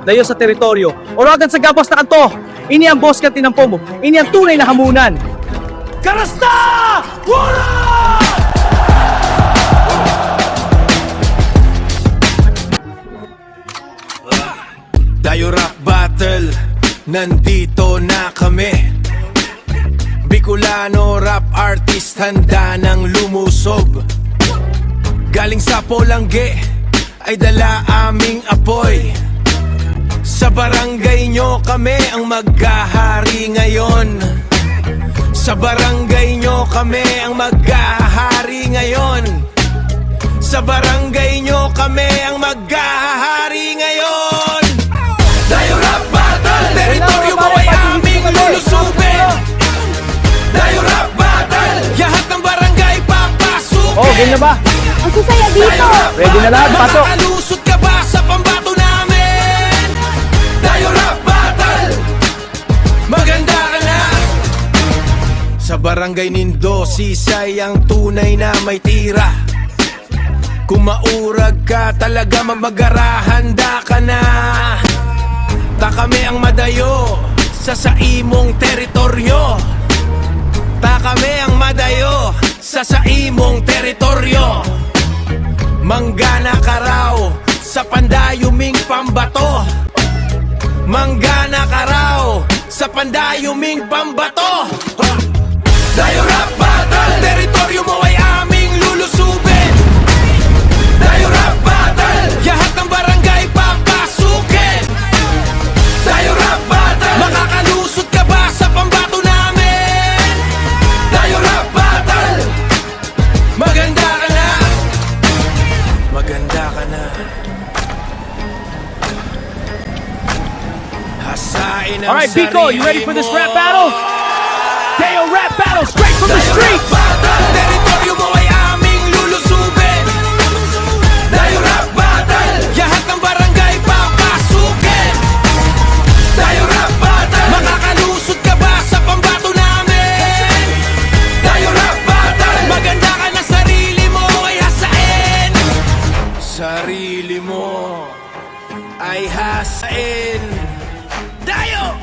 dayo sa teritoryo, uragan sa gabos na kanto, ini ang boss ka tinampo mo, ini ang tunay na hamunan. Karasta! Wala! Dayo Rap Battle, nandito na kami. Bicolano rap artist, handa nang lumusog. Galing sa Polangge, ay dala aming apoy. Sa barangay nyo kami ang maghahari ngayon. Sa barangay nyo kami ang maghahari ngayon. Sa barangay nyo kami ang maghahari ngayon. Dayo Rap Battle, teritoryo mo ay aming lulusubin. Dayo Rap Battle, lahat ng barangay papasukin. Oh, game na ba? Ang sasaya dito! Ready na lahat, pasok! Makakalusot ka ba sa pambato namin? Dayo Rap Battle, maganda ka na. Sa barangay Nindo, Sisay ang tunay na may tira. Kung maurag ka talaga, mamagara, ka na. Ta kami ang madayo sa imong teritoryo. Ta kami ang madayo sa imong teritoryo. Manggana ka raw sa pandayuming pambato. Manggana ka raw sa pandayuming pambato. Dayo Rap Battle, teritoryo mo ay aming lulusubin. Dayo Rap Battle, lahat ng barangay papasukin. Dayo Rap Battle, makakalusot ka ba sa pambato namin? Dayo Rap Battle, maganda ka na. Maganda ka na. Hasain ang Alright, Biko, you ready for this rap battle? Dayo Rap Battle, straight from the streets! Teritoryo mo ay aming lulusubin. Dayo Rap Battle, lahat ng barangay papasukin. Dayo Rap Battle, makakalusot ka ba sa pambato namin? Dayo Rap Battle, maganda ka na, sarili mo ay hasain. Sarili mo ay hasain. Dayo!